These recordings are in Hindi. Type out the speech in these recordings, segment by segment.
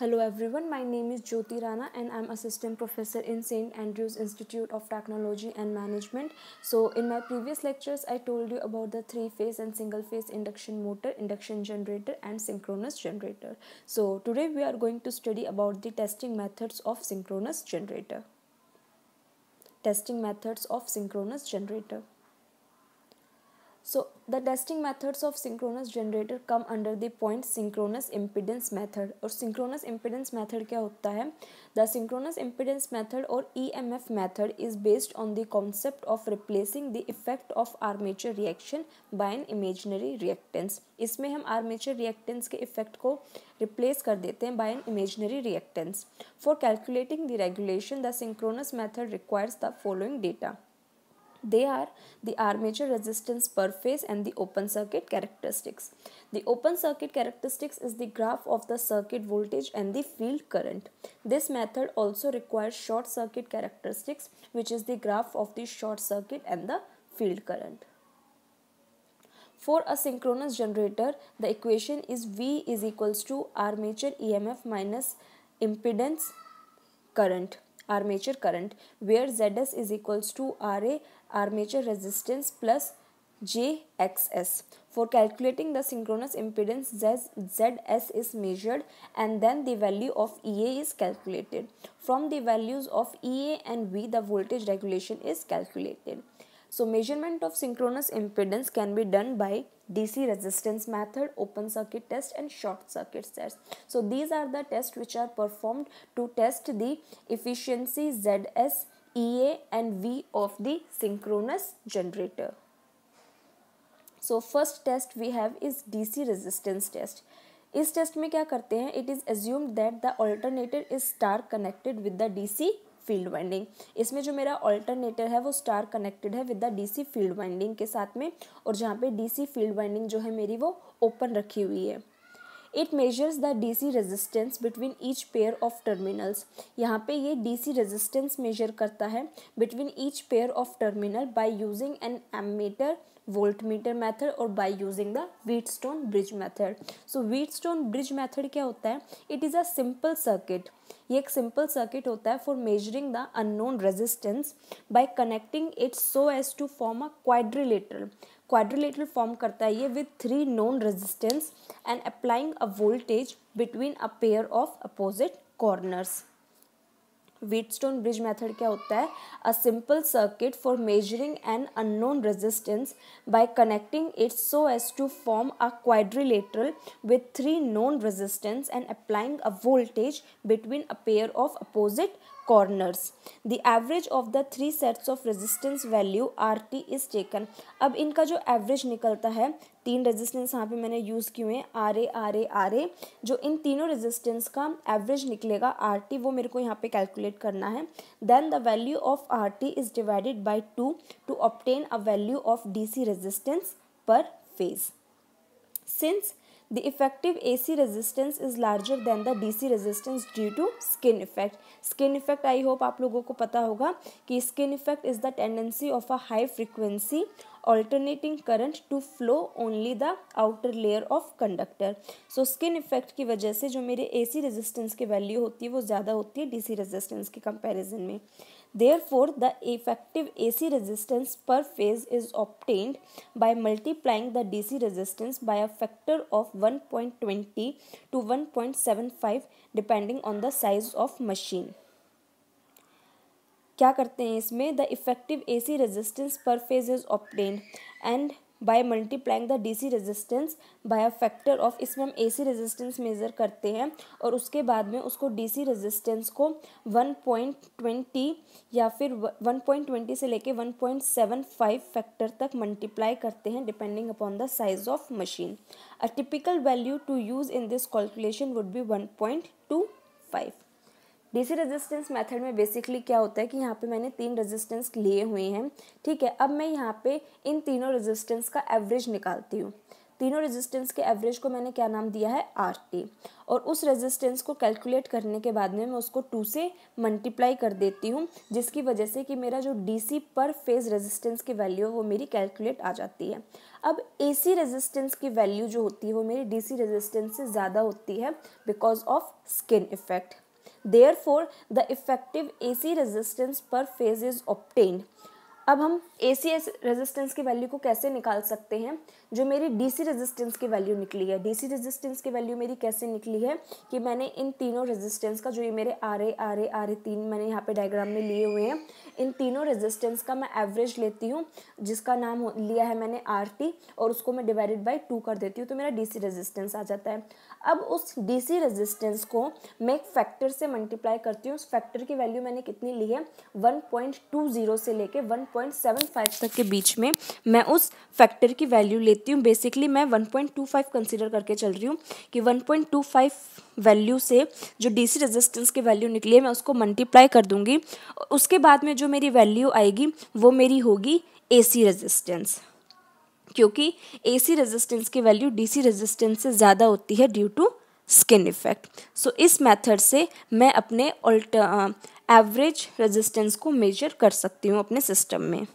Hello everyone, my name is Jyoti Rana and I'm assistant professor in St. Andrews Institute of Technology and Management. So in my previous lectures I told you about the three-phase and single-phase induction motor, induction generator and synchronous generator. So today we are going to study about the testing methods of synchronous generator. Testing methods of synchronous generator. So the testing methods of synchronous generator come under the point synchronous impedance method. और synchronous impedance method क्या होता है? The synchronous impedance method or EMF method is based on the concept of replacing the effect of armature reaction by an imaginary reactance. इसमें हम armature reactance के effect को replace कर देते हैं by an imaginary reactance. For calculating the regulation, the synchronous method requires the following data. They are the armature resistance per phase and the open circuit characteristics. The open circuit characteristics is the graph of the circuit voltage and the field current. This method also requires short circuit characteristics, which is the graph of the short circuit and the field current. For a synchronous generator, the equation is V is equals to armature EMF minus impedance current, armature current, where Zs is equals to Ra armature resistance plus jXs. For calculating the synchronous impedance, Zs is measured and then the value of Ea is calculated. From the values of Ea and V, the voltage regulation is calculated. So measurement of synchronous impedance can be done by DC resistance method, open circuit test and short circuit test. So these are the tests which are performed to test the efficiency Zs, Ea and V of the synchronous generator. So first test we have is DC resistance test. इस टेस्ट में क्या करते हैं? It is assumed that the alternator is star connected with the DC field winding. इसमें जो मेरा ऑल्टरनेटर है वो स्टार कनेक्टेड है with the DC field winding के साथ में, और जहाँ पे डीसी फील्ड वाइंडिंग जो है मेरी वो ओपन रखी हुई है. It measures the DC resistance between each pair of terminals. यहाँ पे ये डीसी रेजिस्टेंस मेजर करता है between each pair of terminal by using an ammeter, voltmeter method और by using the Wheatstone bridge method. So Wheatstone bridge method क्या होता है? It is a simple circuit. ये एक सिंपल सर्किट होता है for measuring the unknown resistance by connecting it so as to form a quadrilateral. Quadrilateral form करता है ये with 3 known resistance and applying a voltage between a pair of opposite corners. Wheatstone bridge method क्या होता है? A simple circuit for measuring an unknown resistance by connecting it so as to form a quadrilateral with 3 known resistance and applying a voltage between a pair of opposite corners. The average of the 3 sets of resistance value RT is taken. अब इनका जो एवरेज निकलता है, 3 रेजिस्टेंस यहाँ पे मैंने यूज़ किए हैं RA, जो इन तीनों रेजिस्टेंस का एवरेज निकलेगा RT, वो मेरे को यहाँ पे कैलकुलेट करना है. Then the value of RT is divided by 2 to obtain a value of DC resistance per phase. Since the effective AC resistance is larger than the DC resistance due to skin effect. Skin effect I hope आप लोगों को पता होगा कि skin effect is the tendency of a high frequency alternating current to flow only the outer layer of conductor. So skin effect की वजह से जो मेरे AC resistance की वैल्यू होती है वो ज़्यादा होती है DC resistance के comparison में. Therefore, the effective AC resistance per phase is obtained by multiplying the DC resistance by a factor of 1.20 to 1.75 depending on the size of machine. क्या करते हैं इसमें? The effective AC resistance per phase is obtained and by multiplying the DC resistance by a factor of, इसमें हम AC resistance मेज़र करते हैं और उसके बाद में उसको DC resistance को 1.20 या फिर 1.20 से लेके 1.75 फैक्टर तक मल्टीप्लाई करते हैं depending upon the size of machine. A typical value to use in this calculation would be 1.25. DC resistance method में बेसिकली क्या होता है कि यहाँ पे मैंने 3 रेजिस्टेंस लिए हुए हैं, ठीक है. अब मैं यहाँ पे इन तीनों रेजिस्टेंस का एवरेज निकालती हूँ. तीनों रेजिस्टेंस के एवरेज को मैंने क्या नाम दिया है, RT। और उस रेजिस्टेंस को कैलकुलेट करने के बाद में मैं उसको 2 से मल्टीप्लाई कर देती हूँ, जिसकी वजह से कि मेरा जो DC पर फेज रेजिस्टेंस की वैल्यू है वो मेरी कैलकुलेट आ जाती है। अब AC रेजिस्टेंस की वैल्यू जो होती है वो मेरी DC रेजिस्टेंस से ज़्यादा होती है because of skin effect. Therefore, the effective AC resistance per phase is obtained। अब हम AC रेजिस्टेंस की वैल्यू को कैसे निकाल सकते हैं, जो मेरी DC रेजिस्टेंस की वैल्यू निकली है। DC रेजिस्टेंस की वैल्यू मेरी कैसे निकली है कि मैंने इन तीनों रेजिस्टेंस का, जो ये मेरे RA 3 मैंने यहाँ पे डायग्राम में लिए हुए हैं, इन तीनों रेजिस्टेंस का मैं एवरेज लेती हूँ, जिसका नाम लिया है मैंने RT, और उसको मैं डिवाइडेड बाई 2 कर देती हूँ, तो मेरा DC रेजिस्टेंस आ जाता है। अब उस DC रेजिस्टेंस को मैं एक फैक्टर से मल्टीप्लाई करती हूँ। उस फैक्टर की वैल्यू मैंने कितनी ली है, 1.20 से लेके 1.75 तक के बीच में मैं उस फैक्टर की वैल्यू लेती हूँ। बेसिकली मैं 1.25 कंसीडर करके चल रही हूँ कि 1.25 वैल्यू से जो DC रेजिस्टेंस की वैल्यू निकली है मैं उसको मल्टीप्लाई कर दूंगी। उसके बाद में जो मेरी वैल्यू आएगी वो मेरी होगी AC रेजिस्टेंस, क्योंकि AC रेजिस्टेंस की वैल्यू DC रेजिस्टेंस से ज़्यादा होती है ड्यू टू स्किन इफेक्ट। सो इस मेथड से मैं अपने एवरेज रेजिस्टेंस को मेजर कर सकती हूँ अपने सिस्टम में।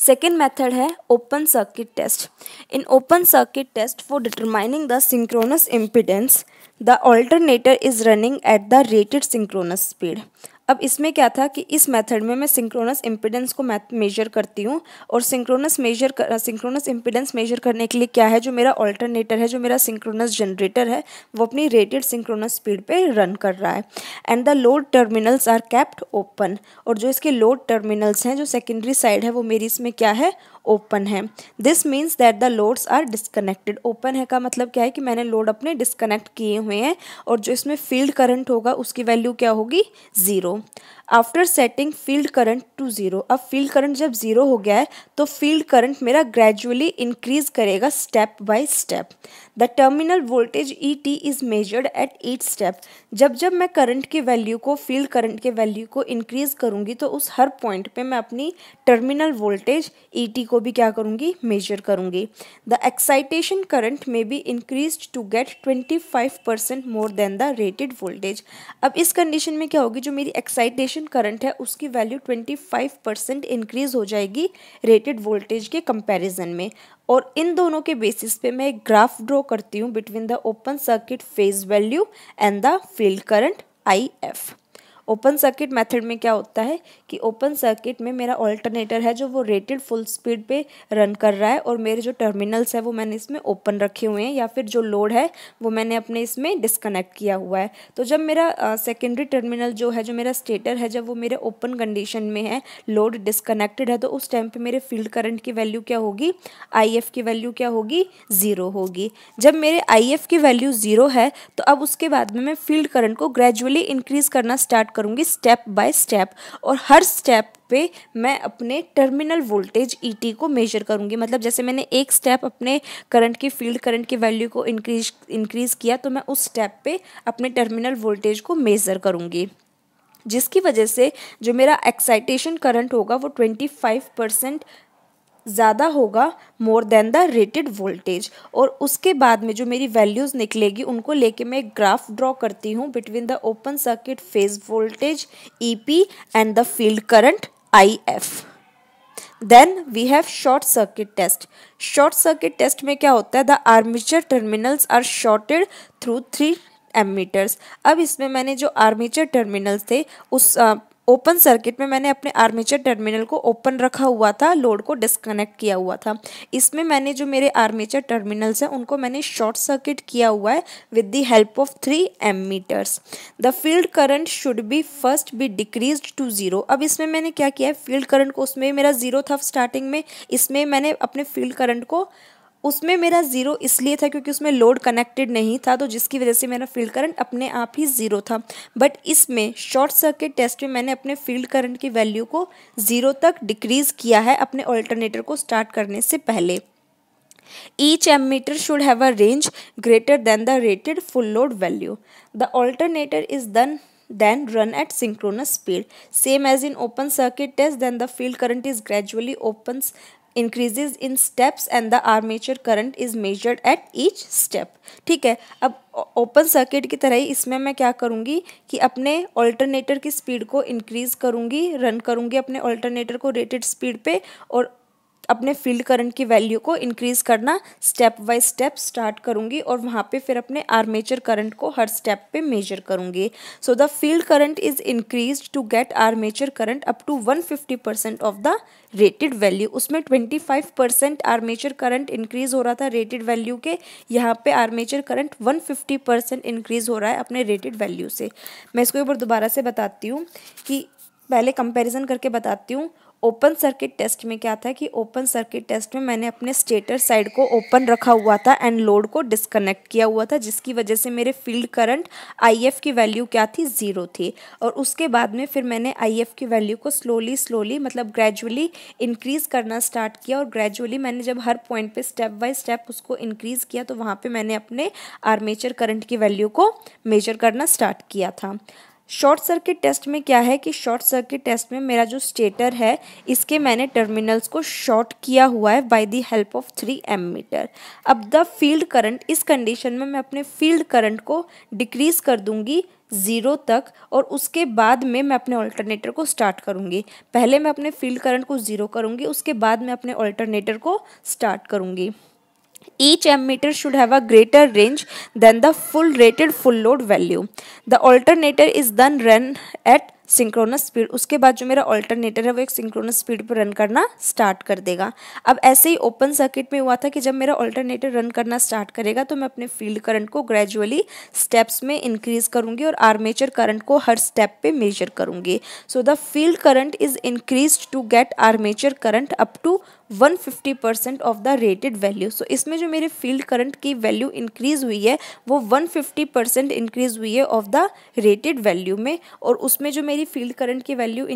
सेकेंड मेथड है open circuit test. In open circuit test for determining the synchronous impedance the alternator is running at the rated synchronous speed. अब इसमें क्या था कि इस मेथड में मैं सिंक्रोनस इम्पिडेंस को मेजर करती हूँ, और सिंक्रोनस इम्पिडेंस मेजर करने के लिए क्या है, जो मेरा ऑल्टरनेटर है, जो मेरा सिंक्रोनस जनरेटर है, वो अपनी रेटेड सिंक्रोनस स्पीड पे रन कर रहा है। And the load terminals are kept open, और जो इसके लोड टर्मिनल्स हैं, जो सेकेंडरी साइड है, वो मेरी इसमें क्या है, ओपन है। This means that the loads are disconnected. Open है का मतलब क्या है कि मैंने लोड अपने डिस्कनेक्ट किए हुए हैं, और जो इसमें फील्ड करंट होगा उसकी वैल्यू क्या होगी, 0। After setting field current to 0। अब फील्ड करंट जब 0 हो गया है तो फील्ड करंट मेरा ग्रेजुअली इंक्रीज करेगा step by step. The terminal voltage ET is measured at each step. जब जब मैं करंट की वैल्यू को, फील्ड करंट के वैल्यू को इंक्रीज करूंगी तो उस हर पॉइंट पे मैं अपनी टर्मिनल वोल्टेज ET को भी क्या करूंगी, मेजर करूंगी। द एक्साइटेशन करंट में be increase to get 25% more than the rated voltage. अब इस कंडीशन में क्या होगी, जो मेरी एक्साइटेशन करंट है उसकी वैल्यू 25% इंक्रीज हो जाएगी रेटेड वोल्टेज के कंपैरिजन में। और इन दोनों के बेसिस पे मैं एक ग्राफ ड्रॉ करती हूँ between the open circuit phase value and the field current IF। Open circuit method में क्या होता है कि ओपन सर्किट में मेरा ऑल्टरनेटर है जो वो रेटेड फुल स्पीड पे रन कर रहा है, और मेरे जो टर्मिनल्स है वो मैंने इसमें ओपन रखे हुए हैं, या फिर जो लोड है वो मैंने अपने इसमें डिस्कनेक्ट किया हुआ है। तो जब मेरा सेकेंडरी टर्मिनल जो है, जो मेरा स्टेटर है, जब वो मेरे ओपन कंडीशन में है, लोड डिस्कनेक्टेड है, तो उस टाइम पे मेरे फील्ड करंट की वैल्यू क्या होगी, IF की वैल्यू क्या होगी, 0 होगी। जब मेरे IF की वैल्यू 0 है तो अब उसके बाद में मैं फील्ड करंट को ग्रेजुअली इंक्रीज करना स्टार्ट करूंगी स्टेप बाय स्टेप, और हर स्टेप पे मैं अपने टर्मिनल वोल्टेज ET को मेजर करूंगी। मतलब जैसे मैंने एक स्टेप अपने करंट की, फील्ड करंट की वैल्यू को इंक्रीज किया, तो मैं उस स्टेप पे अपने टर्मिनल वोल्टेज को मेजर करूंगी, जिसकी वजह से जो मेरा एक्साइटेशन करंट होगा वो 25% ज़्यादा होगा मोर देन द रेटेड वोल्टेज। और उसके बाद में जो मेरी वैल्यूज़ निकलेगी उनको लेके मैं एक ग्राफ ड्रॉ करती हूँ between the open circuit phase voltage EP and the field current IF। Then we have short circuit test. Short circuit test में क्या होता है, the armature terminals are shorted through 3 ammeters. अब इसमें मैंने जो आर्मेचर टर्मिनल्स थे उस ओपन सर्किट में मैंने अपने आर्मेचर टर्मिनल को ओपन रखा हुआ था, लोड को डिस्कनेक्ट किया हुआ था। इसमें मैंने जो मेरे आर्मेचर टर्मिनल्स हैं उनको मैंने शॉर्ट सर्किट किया हुआ है with the help of 3 ammeters. The field current should be first be decreased to 0। अब इसमें मैंने क्या किया है, फील्ड करंट को, उसमें मेरा 0 था स्टार्टिंग में, इसमें मैंने अपने फील्ड करंट को, उसमें मेरा 0 इसलिए था क्योंकि उसमें लोड कनेक्टेड नहीं था, तो जिसकी वजह से मेरा फील्ड करंट अपने आप ही 0 था। बट इसमें शॉर्ट सर्किट टेस्ट में मैंने अपने फील्ड करंट की वैल्यू को 0 तक डिक्रीज किया है अपने ऑल्टरनेटर को स्टार्ट करने से पहले। Each ammeter should have a range greater than the rated full load value. The alternator is then run at synchronous speed. Same as in open circuit test, then the field current is gradually increases in steps and the armature current is measured at each step। ठीक है, अब ओपन सर्किट की तरह ही इसमें मैं क्या करूँगी कि अपने ऑल्टरनेटर की स्पीड को इंक्रीज़ करूँगी, रन करूँगी अपने ऑल्टरनेटर को रेटेड स्पीड पे, और अपने फील्ड करंट की वैल्यू को इंक्रीज़ करना स्टेप बाय स्टेप स्टार्ट करूँगी, और वहाँ पे फिर अपने आर्मेचर करंट को हर स्टेप पे मेजर करूँगी। So the field current is increased to get armature current up to 150% of the rated value. उसमें 25% आर्मेचर करंट इंक्रीज़ हो रहा था रेटेड वैल्यू के, यहाँ पे आर्मेचर करंट 150% इंक्रीज़ हो रहा है अपने रेटेड वैल्यू से। मैं इसको एक बार दोबारा से बताती हूँ कि पहले कंपैरिजन करके बताती हूँ। ओपन सर्किट टेस्ट में क्या था कि ओपन सर्किट टेस्ट में मैंने अपने स्टेटर साइड को ओपन रखा हुआ था एंड लोड को डिस्कनेक्ट किया हुआ था, जिसकी वजह से मेरे फील्ड करंट IF की वैल्यू क्या थी, 0 थी। और उसके बाद में फिर मैंने IF की वैल्यू को स्लोली मतलब ग्रेजुअली इंक्रीज़ करना स्टार्ट किया, और ग्रेजुअली मैंने जब हर पॉइंट पे स्टेप बाय स्टेप उसको इंक्रीज़ किया तो वहाँ पे मैंने अपने आर्मेचर करंट की वैल्यू को मेजर करना स्टार्ट किया था। शॉर्ट सर्किट टेस्ट में क्या है कि शॉर्ट सर्किट टेस्ट में मेरा जो स्टेटर है इसके मैंने टर्मिनल्स को शॉर्ट किया हुआ है by the help of 3 ammeter. अब द फील्ड करंट, इस कंडीशन में मैं अपने फील्ड करंट को डिक्रीज़ कर दूंगी 0 तक, और उसके बाद में मैं अपने ऑल्टरनेटर को स्टार्ट करूंगी। पहले मैं अपने फील्ड करंट को 0 करूंगी, उसके बाद मैं अपने ऑल्टरनेटर को स्टार्ट करूंगी। Each ammeter should have a greater range than the full rated full load value. The alternator is then run at synchronous speed. उसके बाद जो मेरा ऑल्टरनेटर है वो एक सिंक्रोनस स्पीड पर रन करना स्टार्ट कर देगा। अब ऐसे ही ओपन सर्किट में हुआ था कि जब मेरा ऑल्टरनेटर रन करना स्टार्ट करेगा तो मैं अपने फील्ड करंट को ग्रेजुअली स्टेप्स में इंक्रीज करूंगी और आर्मेचर करंट को हर स्टेप पे मेजर करूंगी। So the field current is increase to get armature current up to 150% of the rated value. So इसमें जो मेरे फील्ड करंट की वैल्यू इंक्रीज हुई है वो 150% इंक्रीज हुई है ऑफ द रेटेड वैल्यू में, और उसमें जो मेरी फील्ड करंट की वैल्यू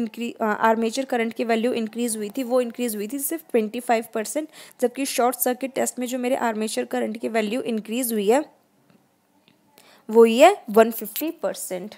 आर्मेचर करंट की वैल्यू इंक्रीज हुई थी वो इंक्रीज हुई थी सिर्फ 25%, जबकि शॉर्ट सर्किट टेस्ट में जो मेरे आर्मेचर करंट की वैल्यू इंक्रीज हुई है वो ही है 150%।